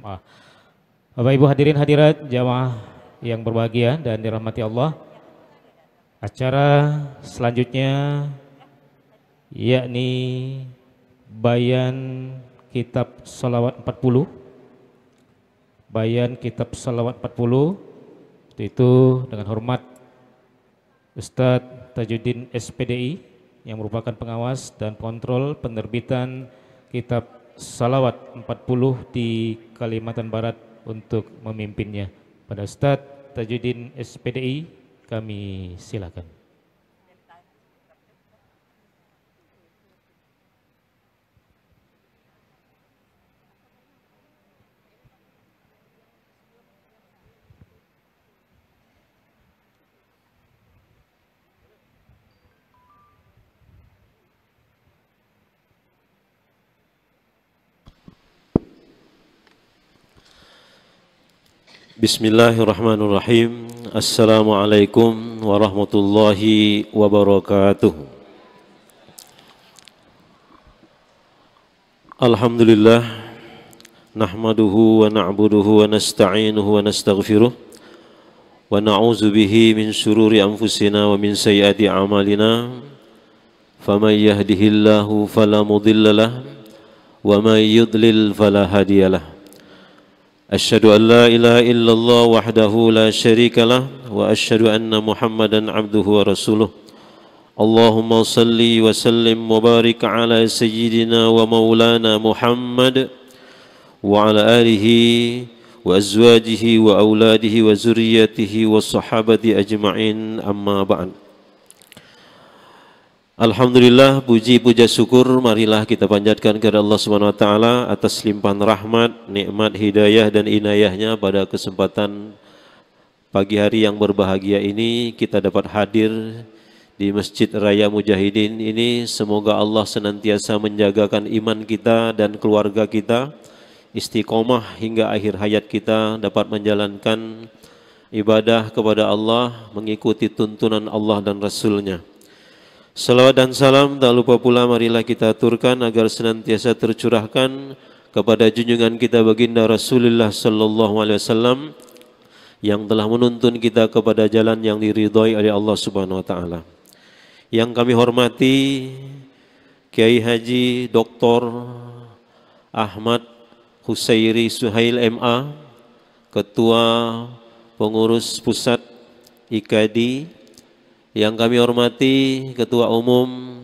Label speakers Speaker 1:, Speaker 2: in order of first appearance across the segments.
Speaker 1: Maaf. Bapak Ibu hadirin hadirat jamaah yang berbahagia dan dirahmati Allah. Acara selanjutnya yakni bayan kitab salawat 40. Bayan kitab salawat 40 itu dengan hormat Ustadz Tajuddin SPDI yang merupakan pengawas dan kontrol penerbitan kitab salawat 40 di Kalimantan Barat untuk memimpinnya. Pada Ustadz Tajuddin SPDI kami silakan.
Speaker 2: Bismillahirrahmanirrahim. Assalamualaikum warahmatullahi wabarakatuh. Alhamdulillah, nahmaduhu wa na'buduhu wa nasta'inuhu wa nastaghfiruh wa na'udzu bihi min syururi anfusina wa min sayyiati a'malina. Faman yahdihillahu fala mudhillalah wa man yudlil fala hadiyalah. Asyhadu an la ilaha illallah wahdahu la syarika lah wa asyhadu anna Muhammadan abduhu wa rasuluh. Allahumma salli wa sallim wa barik ala sayyidina wa maulana Muhammad wa ala alihi wa azwajihi wa auladihi wa zurriyyatihi wa sahabati ajma'in, amma ba'd. Alhamdulillah, puji puja syukur marilah kita panjatkan kepada Allah Subhanahu wa taala atas limpahan rahmat, nikmat, hidayah dan inayahnya pada kesempatan pagi hari yang berbahagia ini kita dapat hadir di Masjid Raya Mujahidin ini. Semoga Allah senantiasa menjagakan iman kita dan keluarga kita istiqomah hingga akhir hayat kita, dapat menjalankan ibadah kepada Allah mengikuti tuntunan Allah dan Rasul-Nya. Salawat dan salam tak lupa pula marilah kita aturkan agar senantiasa tercurahkan kepada junjungan kita baginda Rasulullah sallallahu alaihi wasallam yang telah menuntun kita kepada jalan yang diridhai oleh Allah Subhanahu wa taala. Yang kami hormati Kiai Haji Dr. Ahmad Husairi Suhail MA, Ketua Pengurus Pusat IKADI. Yang kami hormati Ketua Umum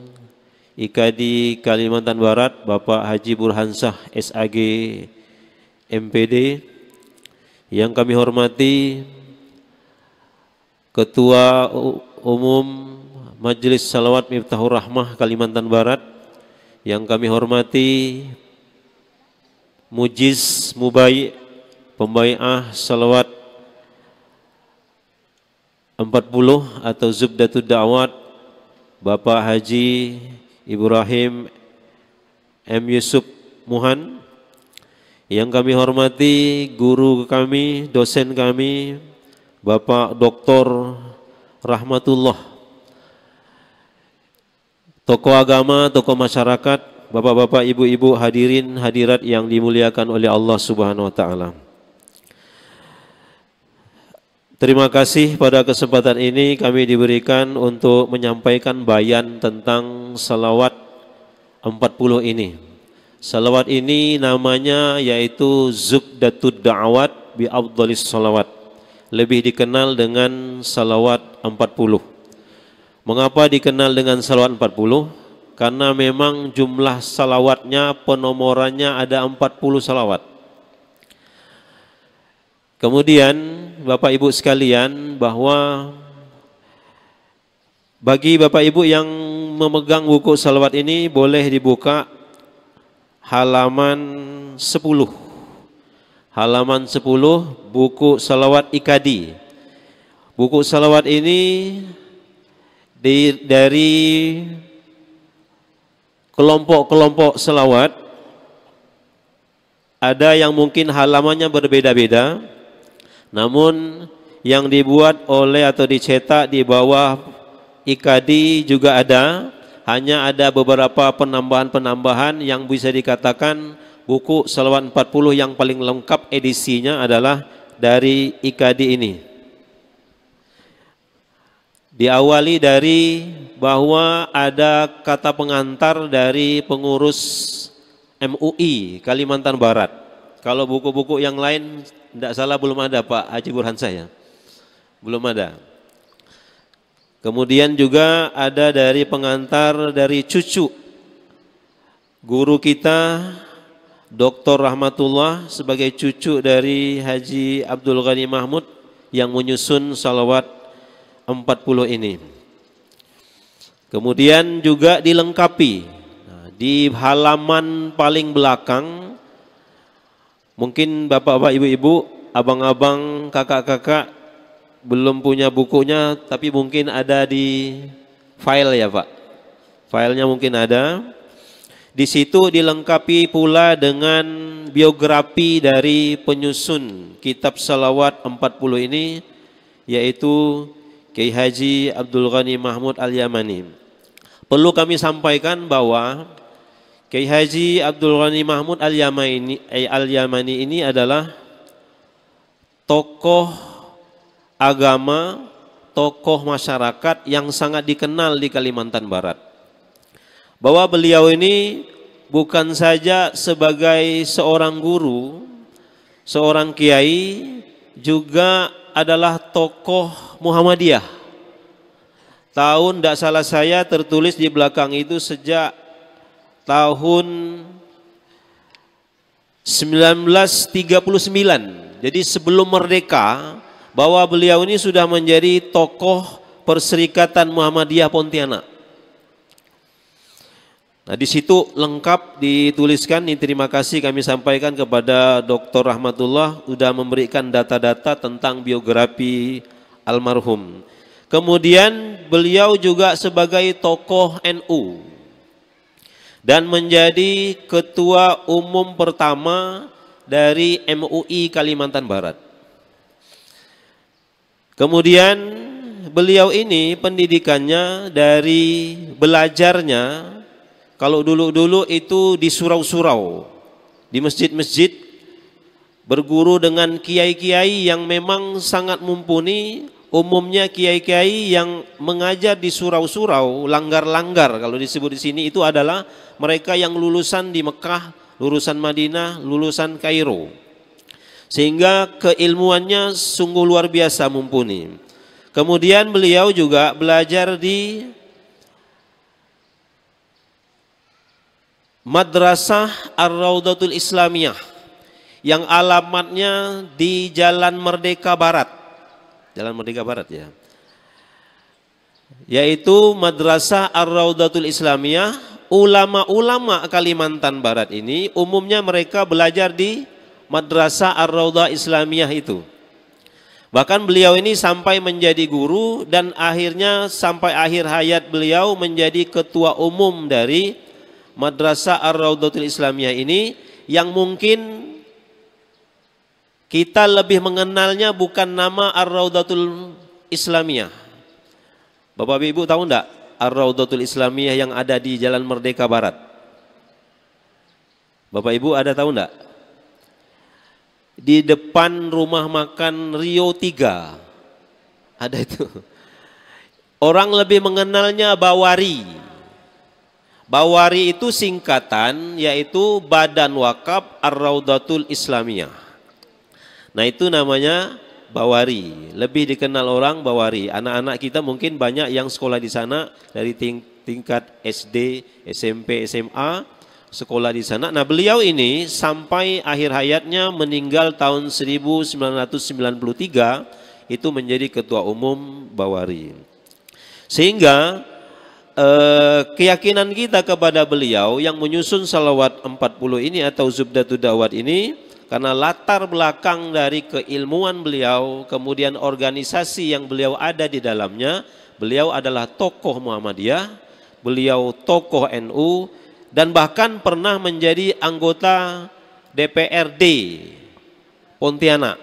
Speaker 2: IKADI Kalimantan Barat Bapak Haji Burhansah SAG MPD. Yang kami hormati Ketua Umum Majelis Salawat Miftahur Rahmah Kalimantan Barat. Yang kami hormati Mujiz Mubai Pembai'ah Salawat 40 atau Zubdatud Da'wat Bapak Haji Ibrahim M. Yusuf Muhan. Yang kami hormati guru kami, dosen kami Bapak Dr. Rahmatullah, tokoh agama, tokoh masyarakat, bapak-bapak, ibu-ibu, hadirin hadirat yang dimuliakan oleh Allah Subhanahu wa taala. Terima kasih pada kesempatan ini kami diberikan untuk menyampaikan bayan tentang salawat 40 ini. Salawat ini namanya yaitu Zubdatud Da'wat bi Afdalis Salawat. Lebih dikenal dengan salawat 40. Mengapa dikenal dengan salawat 40? Karena memang jumlah salawatnya, penomorannya ada 40 salawat. Kemudian Bapak Ibu sekalian, bahwa bagi Bapak Ibu yang memegang buku salawat ini boleh dibuka halaman 10. Halaman 10 buku salawat IKADI. Buku salawat ini dari kelompok-kelompok salawat. Ada yang mungkin halamannya berbeda-beda. Namun yang dibuat oleh atau dicetak di bawah IKADI juga ada, hanya ada beberapa penambahan-penambahan yang bisa dikatakan buku Salawat 40 yang paling lengkap edisinya adalah dari IKD ini. Diawali dari bahwa ada kata pengantar dari pengurus MUI Kalimantan Barat. Kalau buku-buku yang lain tidak salah belum ada Pak Haji Burhan saya. Belum ada. Kemudian juga ada dari pengantar dari cucu guru kita Dr. Rahmatullah sebagai cucu dari Haji Abdul Ghani Mahmud yang menyusun salawat 40 ini. Kemudian juga dilengkapi di halaman paling belakang, mungkin bapak-bapak, ibu-ibu, abang-abang, kakak-kakak belum punya bukunya, tapi mungkin ada di file ya Pak. Filenya mungkin ada. Di situ dilengkapi pula dengan biografi dari penyusun kitab salawat 40 ini, yaitu Kiai Haji Abdul Ghani Mahmud Al-Yamani. Perlu kami sampaikan bahwa Kiai Haji Abdul Ghani Mahmud Al-Yamani ini adalah tokoh agama, tokoh masyarakat yang sangat dikenal di Kalimantan Barat. Bahwa beliau ini bukan saja sebagai seorang guru, seorang kiai, juga adalah tokoh Muhammadiyah. Tahun tidak salah saya tertulis di belakang itu sejak tahun 1939. Jadi sebelum merdeka, bahwa beliau ini sudah menjadi tokoh Perserikatan Muhammadiyah Pontianak. Nah, di situ lengkap dituliskan. Ini terima kasih kami sampaikan kepada Dr. Rahmatullah sudah memberikan data-data tentang biografi almarhum. Kemudian beliau juga sebagai tokoh NU dan menjadi ketua umum pertama dari MUI Kalimantan Barat. Kemudian beliau ini pendidikannya dari belajarnya, kalau dulu-dulu itu di surau-surau, di masjid-masjid, berguru dengan kiai-kiai yang memang sangat mumpuni. Umumnya kiai-kiai yang mengajar di surau-surau, langgar-langgar kalau disebut di sini itu adalah mereka yang lulusan di Mekah, lulusan Madinah, lulusan Kairo. Sehingga keilmuannya sungguh luar biasa mumpuni. Kemudian beliau juga belajar di Madrasah Ar-Raudatul Islamiyah yang alamatnya di Jalan Merdeka Barat. Jalan Merdeka Barat ya. Yaitu Madrasah Ar-Raudatul Islamiyah. Ulama-ulama Kalimantan Barat ini umumnya mereka belajar di Madrasah Ar-Raudah Islamiyah itu. Bahkan beliau ini sampai menjadi guru dan akhirnya sampai akhir hayat beliau menjadi ketua umum dari Madrasah Ar-Raudatul Islamiyah ini, yang mungkin kita lebih mengenalnya bukan nama Ar-Raudatul Islamiyah. Bapak Ibu tahu enggak Ar-Raudatul Islamiyah yang ada di Jalan Merdeka Barat? Bapak Ibu ada tahu enggak? Di depan rumah makan Rio 3 ada itu. Orang lebih mengenalnya Bawari. Bawari itu singkatan, yaitu Badan Wakaf Ar-Raudatul Islamiyah. Nah itu namanya Bawari, lebih dikenal orang Bawari. Anak-anak kita mungkin banyak yang sekolah di sana dari tingkat SD, SMP, SMA, sekolah di sana. Nah beliau ini sampai akhir hayatnya meninggal tahun 1993 itu menjadi ketua umum Bawari. Sehingga keyakinan kita kepada beliau yang menyusun salawat 40 ini atau Zubdatud Da'wat ini, karena latar belakang dari keilmuan beliau, kemudian organisasi yang beliau ada di dalamnya, beliau adalah tokoh Muhammadiyah, beliau tokoh NU, dan bahkan pernah menjadi anggota DPRD Pontianak.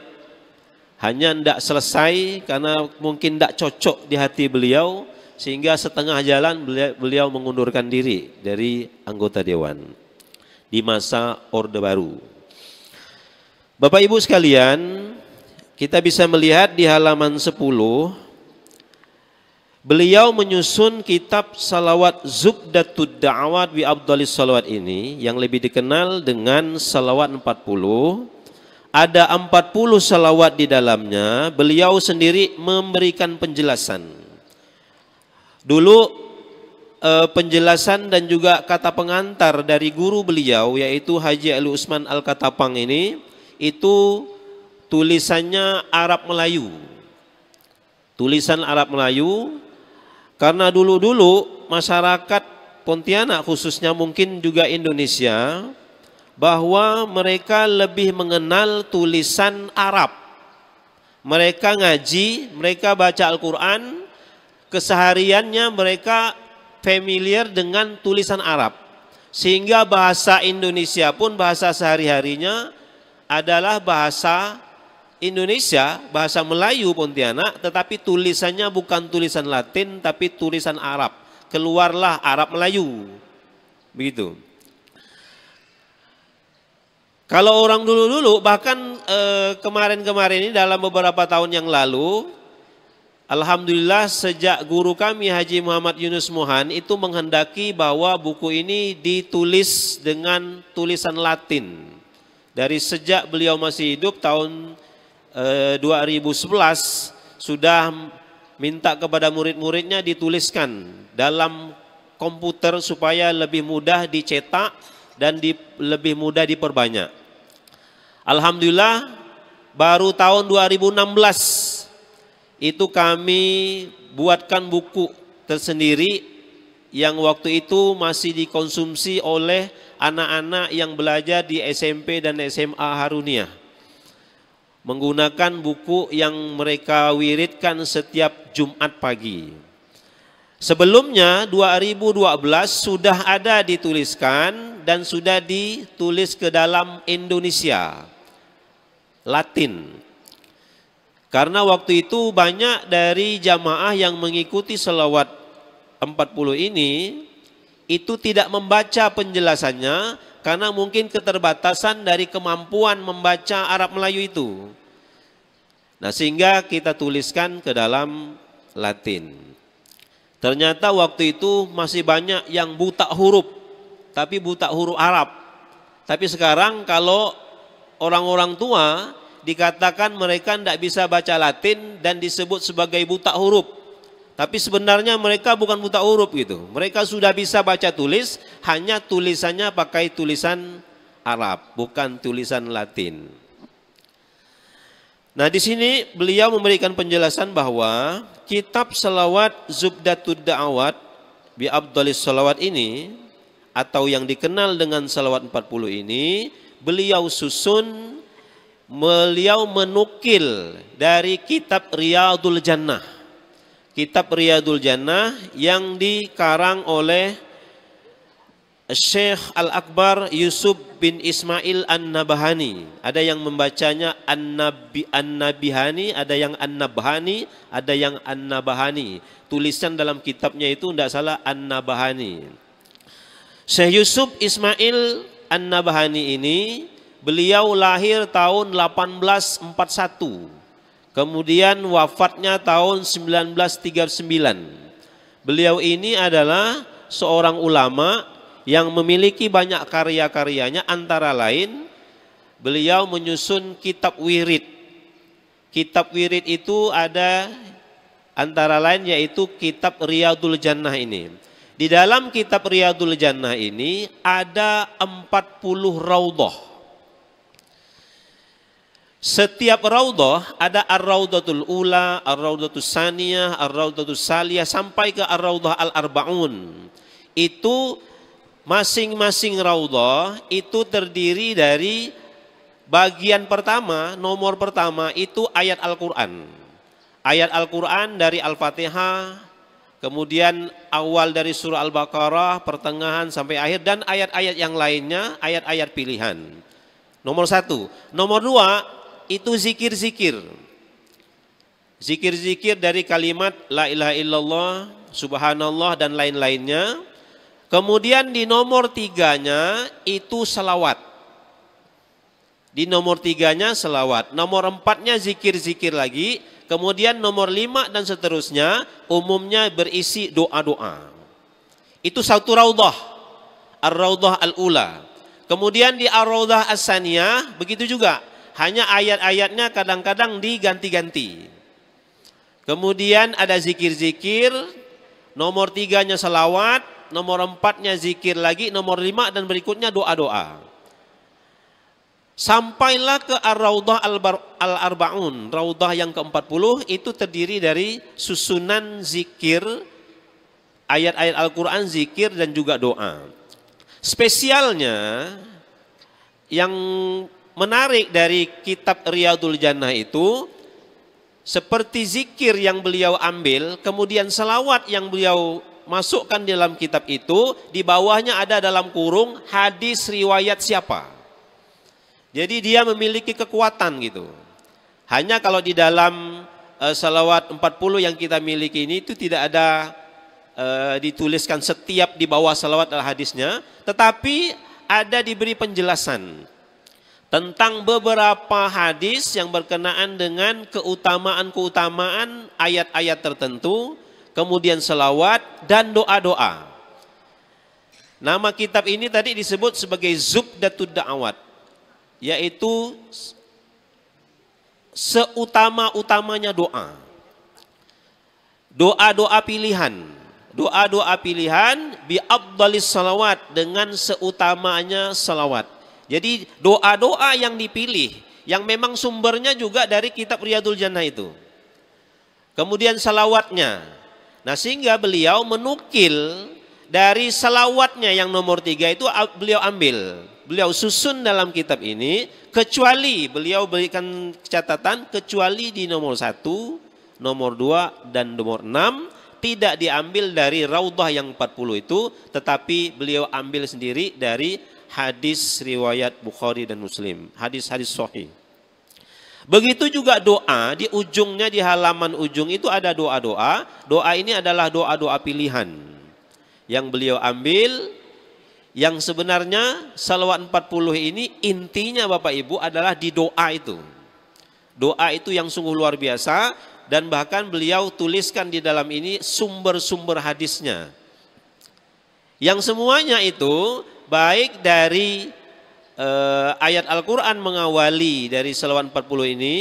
Speaker 2: Hanya tidak selesai karena mungkin tidak cocok di hati beliau, sehingga setengah jalan beliau mengundurkan diri dari anggota dewan. di masa Orde Baru. Bapak Ibu sekalian, kita bisa melihat di halaman 10, beliau menyusun kitab salawat Zubdatud Da'awat bi Afdalis Salawat ini yang lebih dikenal dengan salawat 40. Ada 40 salawat di dalamnya, beliau sendiri memberikan penjelasan. Dulu penjelasan dan juga kata pengantar dari guru beliau yaitu Haji Ali Usman Al-Katapang ini, itu tulisannya Arab Melayu. Tulisan Arab Melayu, karena dulu-dulu masyarakat Pontianak khususnya mungkin juga Indonesia, bahwa mereka lebih mengenal tulisan Arab. Mereka ngaji, mereka baca Al-Quran, kesehariannya mereka familiar dengan tulisan Arab. Sehingga bahasa Indonesia pun bahasa sehari-harinya adalah bahasa Indonesia, bahasa Melayu Pontianak, tetapi tulisannya bukan tulisan Latin, tapi tulisan Arab. Keluarlah Arab Melayu. Begitu. Kalau orang dulu-dulu, bahkan kemarin-kemarin ini dalam beberapa tahun yang lalu, alhamdulillah sejak guru kami Haji Muhammad Yunus Mohan itu menghendaki bahwa buku ini ditulis dengan tulisan Latin. Dari sejak beliau masih hidup tahun 2011 sudah minta kepada murid-muridnya dituliskan dalam komputer supaya lebih mudah dicetak dan lebih mudah diperbanyak. Alhamdulillah baru tahun 2016 itu kami buatkan buku tersendiri yang waktu itu masih dikonsumsi oleh anak-anak yang belajar di SMP dan SMA Haruniyah. Menggunakan buku yang mereka wiridkan setiap Jumat pagi. Sebelumnya 2012 sudah ada dituliskan dan sudah ditulis ke dalam Indonesia Latin. Karena waktu itu banyak dari jamaah yang mengikuti selawat 40 ini itu tidak membaca penjelasannya karena mungkin keterbatasan dari kemampuan membaca Arab Melayu itu. Nah, sehingga kita tuliskan ke dalam Latin. Ternyata waktu itu masih banyak yang buta huruf, tapi buta huruf Arab. Tapi sekarang kalau orang-orang tua dikatakan mereka tidak bisa baca Latin dan disebut sebagai buta huruf. Tapi sebenarnya mereka bukan buta huruf gitu. Mereka sudah bisa baca tulis, hanya tulisannya pakai tulisan Arab, bukan tulisan Latin. Nah, di sini beliau memberikan penjelasan bahwa kitab salawat Zubdatud Da'awat bi Afdalis Salawat ini atau yang dikenal dengan salawat 40 ini beliau susun, beliau menukil dari kitab Riyadul Jannah. Kitab Riyadul Jannah yang dikarang oleh Syekh Al-Akbar Yusuf bin Ismail An-Nabahani. Ada yang membacanya An-Nabihani, ada yang An-Nabhani, ada yang An-Nabahani. Tulisan dalam kitabnya itu tidak salah An-Nabahani. Syekh Yusuf Ismail An-Nabahani ini beliau lahir tahun 1841. Kemudian wafatnya tahun 1939. Beliau ini adalah seorang ulama yang memiliki banyak karya-karyanya, antara lain beliau menyusun kitab wirid. Kitab wirid itu ada antara lain yaitu kitab Riyadul Jannah ini. Di dalam kitab Riyadul Jannah ini ada 40 raudhah. Setiap raudhah ada Ar-Raudhatul Ula, Ar-Raudhatul Saniyah, Ar-Raudhatul Saliyah sampai ke Ar-Raudhah Al-Arba'un. Itu masing-masing raudhah itu terdiri dari bagian pertama, nomor pertama itu ayat Al-Quran. Ayat Al-Quran dari Al-Fatihah, kemudian awal dari surah Al-Baqarah, pertengahan sampai akhir, dan ayat-ayat yang lainnya, ayat-ayat pilihan. Nomor satu. Nomor dua, itu zikir-zikir. Zikir-zikir dari kalimat La ilaha illallah, subhanallah, dan lain-lainnya. Kemudian di nomor 3-nya itu selawat. Di nomor 3-nya selawat. Nomor 4-nya zikir-zikir lagi. Kemudian nomor 5 dan seterusnya umumnya berisi doa-doa. Itu satu raudhah. Ar-raudhah al-ula. Kemudian di ar-raudhah as-saniyah begitu juga. Hanya ayat-ayatnya kadang-kadang diganti-ganti. Kemudian ada zikir-zikir. Nomor 3-nya selawat. Nomor 4-nya zikir lagi. Nomor 5 dan berikutnya doa-doa. Sampailah ke ar-raudhah al-arba'un. Raudhah yang ke-40 itu terdiri dari susunan zikir. Ayat-ayat Al-Quran, zikir dan juga doa. Spesialnya yang menarik dari kitab Riyadul Jannah itu seperti zikir yang beliau ambil, kemudian selawat yang beliau masukkan di dalam kitab itu, di bawahnya ada dalam kurung hadis riwayat siapa. Jadi dia memiliki kekuatan gitu. Hanya kalau di dalam salawat 40 yang kita miliki ini itu tidak ada dituliskan setiap di bawah salawat adalah hadisnya, tetapi ada diberi penjelasan tentang beberapa hadis yang berkenaan dengan keutamaan-keutamaan ayat-ayat tertentu, kemudian selawat dan doa-doa. Nama kitab ini tadi disebut sebagai Zubdatud Da'awat, yaitu seutama-utamanya doa. Doa-doa pilihan. Doa-doa pilihan bi afdalis salawat, dengan seutamanya salawat. Jadi doa-doa yang dipilih, yang memang sumbernya juga dari kitab Riyadul Jannah itu. Kemudian salawatnya. Nah sehingga beliau menukil dari salawatnya yang nomor 3 itu beliau ambil. Beliau susun dalam kitab ini, kecuali beliau berikan catatan, kecuali di nomor 1, nomor 2 dan nomor 6 tidak diambil dari raudhah yang 40 itu, tetapi beliau ambil sendiri dari hadis riwayat Bukhari dan Muslim, hadis-hadis sahih. Begitu juga doa, di ujungnya, di halaman ujung itu ada doa-doa. Doa ini adalah doa-doa pilihan yang beliau ambil, yang sebenarnya salawat 40 ini intinya Bapak Ibu adalah di doa itu. Doa itu yang sungguh luar biasa, dan bahkan beliau tuliskan di dalam ini sumber-sumber hadisnya. Yang semuanya itu baik dari ayat Al-Quran mengawali dari salawat 40 ini,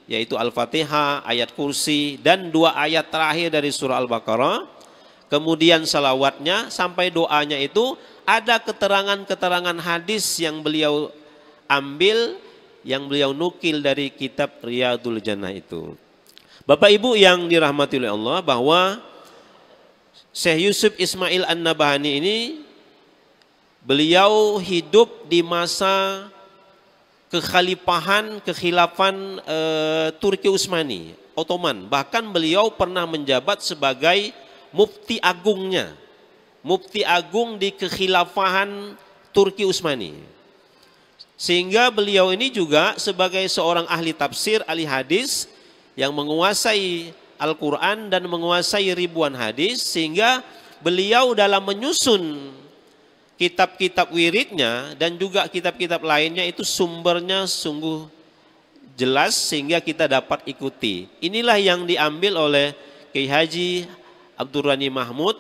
Speaker 2: yaitu Al-Fatihah, ayat kursi, dan 2 ayat terakhir dari surah Al-Baqarah. Kemudian salawatnya sampai doanya itu ada keterangan-keterangan hadis yang beliau ambil, yang beliau nukil dari kitab Riyadul Jannah itu. Bapak Ibu yang dirahmati oleh Allah, bahwa Syekh Yusuf Ismail An-Nabhani ini beliau hidup di masa kekhilafan Turki Utsmani, Ottoman. Bahkan beliau pernah menjabat sebagai mufti agungnya, mufti agung di kekhilafahan Turki Utsmani. Sehingga beliau ini juga sebagai seorang ahli tafsir, ahli hadis yang menguasai Al-Quran dan menguasai ribuan hadis, sehingga beliau dalam menyusun kitab-kitab wiridnya dan juga kitab-kitab lainnya itu sumbernya sungguh jelas sehingga kita dapat ikuti. Inilah yang diambil oleh Kiai Haji Abdur Ghani Mahmud.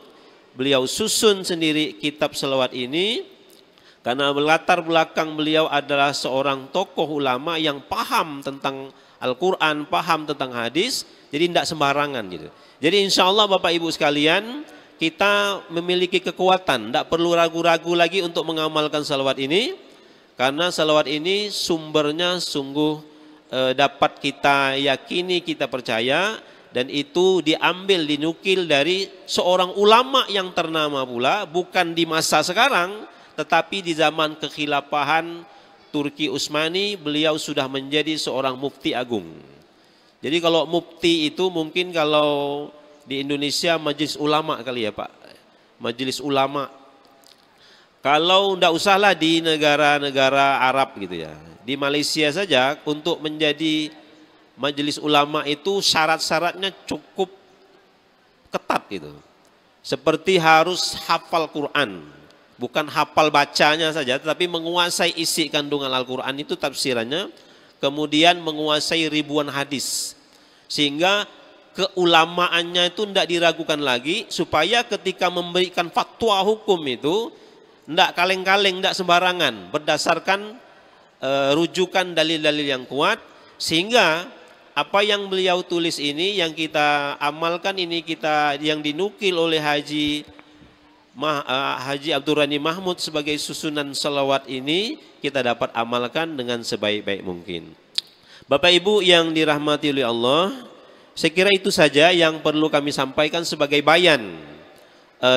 Speaker 2: Beliau susun sendiri kitab selawat ini karena latar belakang beliau adalah seorang tokoh ulama yang paham tentang Al-Quran, paham tentang hadis, jadi tidak sembarangan gitu. Jadi insya Allah Bapak Ibu sekalian, kita memiliki kekuatan, tidak perlu ragu-ragu lagi untuk mengamalkan salawat ini, karena salawat ini sumbernya sungguh dapat kita yakini, kita percaya, dan itu diambil, dinukil dari seorang ulama yang ternama pula, bukan di masa sekarang, tetapi di zaman kekhilafahan Turki Utsmani, beliau sudah menjadi seorang mufti agung. Jadi kalau mufti itu mungkin kalau di Indonesia majelis ulama kali ya Pak, majelis ulama. Kalau tidak usahlah di negara-negara Arab gitu ya, di Malaysia saja untuk menjadi majelis ulama itu syarat-syaratnya cukup ketat gitu. Seperti harus hafal Quran. Bukan hafal bacanya saja, tetapi menguasai isi kandungan Al-Quran itu tafsirannya. Kemudian menguasai ribuan hadis. Sehingga keulamaannya itu tidak diragukan lagi, supaya ketika memberikan fatwa hukum itu tidak kaleng-kaleng, tidak sembarangan, berdasarkan rujukan dalil-dalil yang kuat, sehingga apa yang beliau tulis ini, yang kita amalkan ini, yang dinukil oleh Haji Abdul Ghani Mahmud sebagai susunan salawat ini, kita dapat amalkan dengan sebaik-baik mungkin. Bapak Ibu yang dirahmati oleh Allah, saya kira itu saja yang perlu kami sampaikan sebagai bayan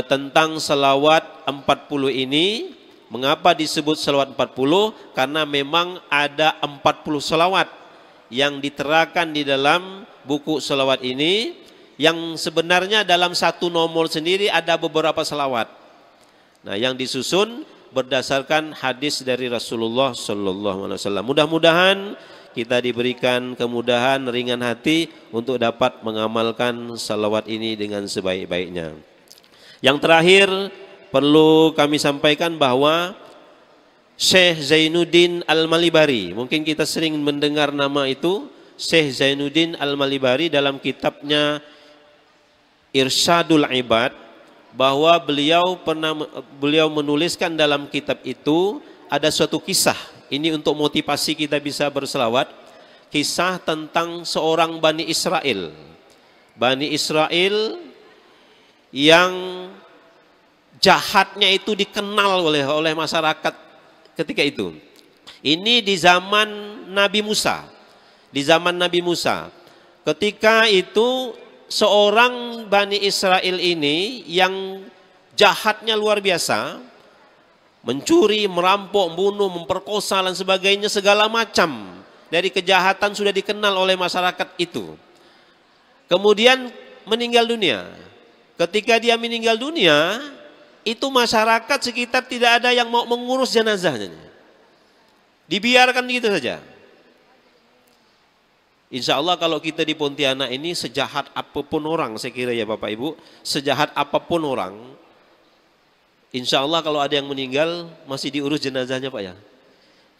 Speaker 2: tentang salawat 40 ini. Mengapa disebut salawat 40? Karena memang ada 40 salawat yang diterakan di dalam buku salawat ini, yang sebenarnya dalam satu nomor sendiri ada beberapa salawat. Nah, yang disusun berdasarkan hadis dari Rasulullah Sallallahu Alaihi Wasallam. Mudah-mudahan kita diberikan kemudahan, ringan hati untuk dapat mengamalkan salawat ini dengan sebaik-baiknya. Yang terakhir perlu kami sampaikan bahwa Syekh Zainuddin Al-Malibari, mungkin kita sering mendengar nama itu, Syekh Zainuddin Al-Malibari dalam kitabnya Irsyadul Ibad, bahwa beliau menuliskan dalam kitab itu ada suatu kisah. Ini untuk motivasi kita bisa berselawat. Kisah tentang seorang Bani Israel. Bani Israel yang jahatnya itu dikenal oleh masyarakat ketika itu. Ini di zaman Nabi Musa. Di zaman Nabi Musa. Ketika itu seorang Bani Israel ini yang jahatnya luar biasa, mencuri, merampok, membunuh, memperkosa dan sebagainya, segala macam dari kejahatan sudah dikenal oleh masyarakat itu. Kemudian meninggal dunia. Ketika dia meninggal dunia, itu masyarakat sekitar tidak ada yang mau mengurus jenazahnya. Dibiarkan gitu saja. Insya Allah kalau kita di Pontianak ini, sejahat apapun orang, saya kira ya Bapak Ibu, sejahat apapun orang, insya Allah kalau ada yang meninggal masih diurus jenazahnya Pak ya.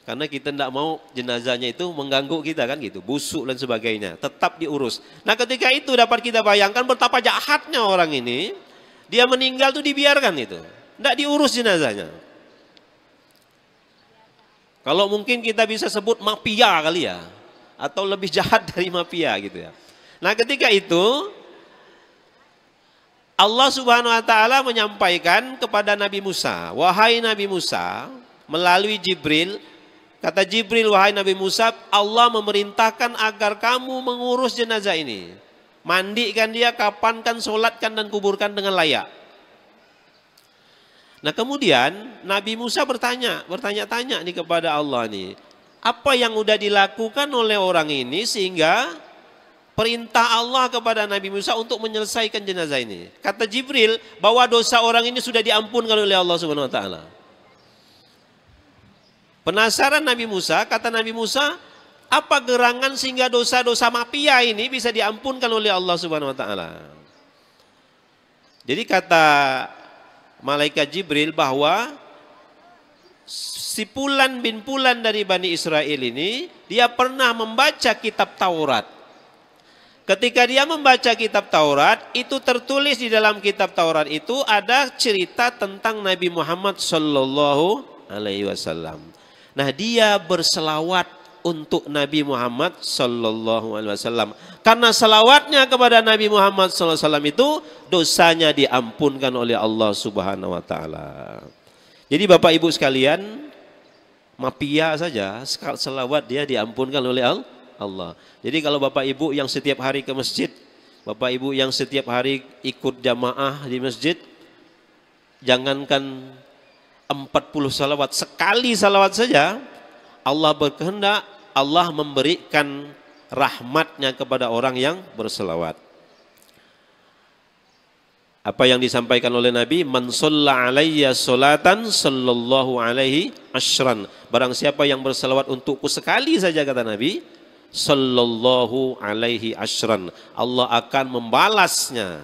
Speaker 2: Karena kita tidak mau jenazahnya itu mengganggu kita kan gitu, busuk dan sebagainya, tetap diurus. Nah ketika itu dapat kita bayangkan betapa jahatnya orang ini, dia meninggal tuh dibiarkan itu, tidak diurus jenazahnya. Kalau mungkin kita bisa sebut mafia kali ya, atau lebih jahat dari mafia gitu ya. Nah ketika itu Allah Subhanahu wa taala menyampaikan kepada Nabi Musa, wahai Nabi Musa, melalui Jibril, kata Jibril, wahai Nabi Musa, Allah memerintahkan agar kamu mengurus jenazah ini. Mandikan dia, kapankan, sholatkan dan kuburkan dengan layak. Nah kemudian Nabi Musa bertanya-tanya nih kepada Allah nih, apa yang udah dilakukan oleh orang ini sehingga perintah Allah kepada Nabi Musa untuk menyelesaikan jenazah ini. Kata Jibril bahwa dosa orang ini sudah diampunkan oleh Allah Subhanahu wa taala. Penasaran Nabi Musa, kata Nabi Musa, apa gerangan sehingga dosa-dosa mafia ini bisa diampunkan oleh Allah Subhanahu wa taala? Jadi kata malaikat Jibril bahwa si Fulan bin Fulan dari Bani Israel ini, dia pernah membaca kitab Taurat. Ketika dia membaca kitab Taurat, itu tertulis di dalam kitab Taurat itu ada cerita tentang Nabi Muhammad Sallallahu Alaihi Wasallam. Nah dia berselawat untuk Nabi Muhammad Sallallahu Alaihi Wasallam. Karena selawatnya kepada Nabi Muhammad Sallallahu Alaihi Wasallam itu dosanya diampunkan oleh Allah Subhanahu Wa Taala. Jadi Bapak Ibu sekalian, mafia saja selawat dia diampunkan oleh Allah. Jadi kalau Bapak Ibu yang setiap hari ke masjid, Bapak Ibu yang setiap hari ikut jamaah di masjid, jangankan 40 salawat, sekali salawat saja Allah berkehendak, Allah memberikan rahmatnya kepada orang yang berselawat. Apa yang disampaikan oleh Nabi, man shalla alayya sholatan sallallahu alaihi asyran. Barang siapa yang berselawat untukku sekali saja, kata Nabi, sallallahu alaihi asyran, Allah akan membalasnya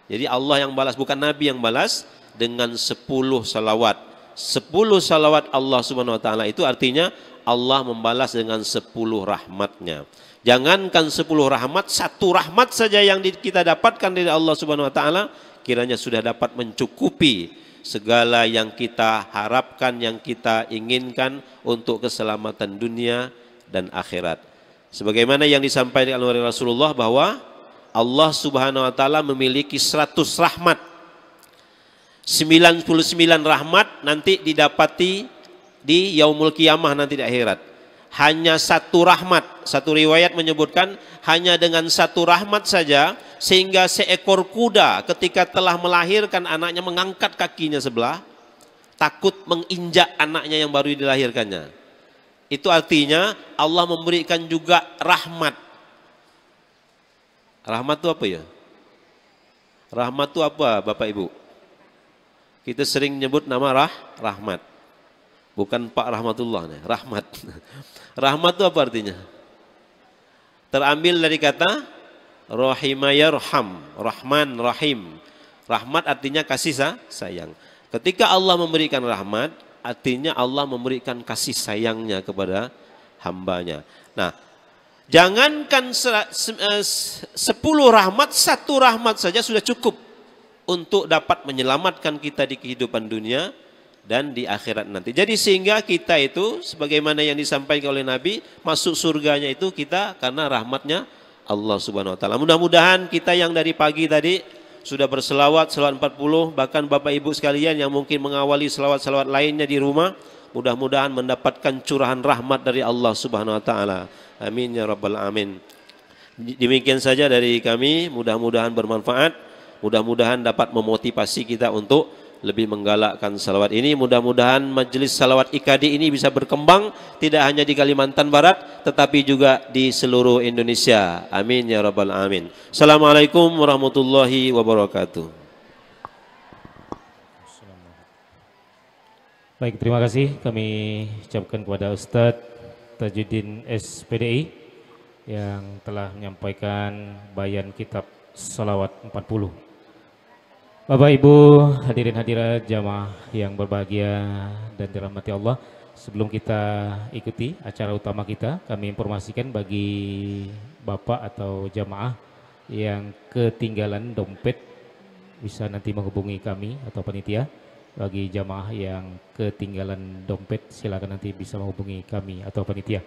Speaker 2: Jadi Allah yang balas, bukan Nabi yang balas, dengan 10 salawat. 10 salawat Allah Subhanahu wa taala itu artinya Allah membalas dengan 10 rahmatnya. Jangankan 10 rahmat, 1 rahmat saja yang kita dapatkan dari Allah Subhanahu wa taala kiranya sudah dapat mencukupi segala yang kita harapkan, yang kita inginkan untuk keselamatan dunia dan akhirat. Sebagaimana yang disampaikan oleh Rasulullah bahwa Allah Subhanahu wa taala memiliki 100 rahmat. 99 rahmat nanti didapati di yaumul qiyamah, nanti di akhirat. Hanya 1 rahmat. Satu riwayat menyebutkan hanya dengan 1 rahmat saja sehingga seekor kuda ketika telah melahirkan anaknya mengangkat kakinya sebelah, takut menginjak anaknya yang baru dilahirkannya. Itu artinya Allah memberikan juga rahmat. Rahmat itu apa ya? Rahmat itu apa Bapak Ibu? Kita sering nyebut nama rahmat. Bukan Pak Rahmatullah, rahmat. Rahmat itu apa artinya? Terambil dari kata rahimayarham, rahman, rahim. Rahmat artinya kasih sayang. Ketika Allah memberikan rahmat, artinya Allah memberikan kasih sayangnya kepada hambanya. Nah, jangankan 10 rahmat, 1 rahmat saja sudah cukup untuk dapat menyelamatkan kita di kehidupan dunia dan di akhirat nanti. Jadi sehingga kita itu sebagaimana yang disampaikan oleh Nabi, masuk surganya itu kita karena rahmatnya Allah Subhanahu wa taala. Mudah-mudahan kita yang dari pagi tadi sudah berselawat, selawat 40, bahkan Bapak Ibu sekalian yang mungkin mengawali selawat-selawat lainnya di rumah, mudah-mudahan mendapatkan curahan rahmat dari Allah Subhanahu wa taala. Amin ya rabbal alamin. Demikian saja dari kami, mudah-mudahan bermanfaat. Mudah-mudahan dapat memotivasi kita untuk lebih menggalakkan salawat ini. Mudah-mudahan majelis salawat IKD ini bisa berkembang tidak hanya di Kalimantan Barat tetapi juga di seluruh Indonesia. Amin ya rabbal alamin. Assalamualaikum warahmatullahi wabarakatuh.
Speaker 1: Baik, terima kasih kami ucapkan kepada Ustadz Tajuddin SPDI yang telah menyampaikan bayan kitab Salawat 40. Bapak Ibu hadirin hadirat jamaah yang berbahagia dan dirahmati Allah, sebelum kita ikuti acara utama kita, kami informasikan bagi Bapak atau jamaah yang ketinggalan dompet bisa nanti menghubungi kami atau panitia. Bagi jamaah yang ketinggalan dompet silakan nanti bisa menghubungi kami atau panitia.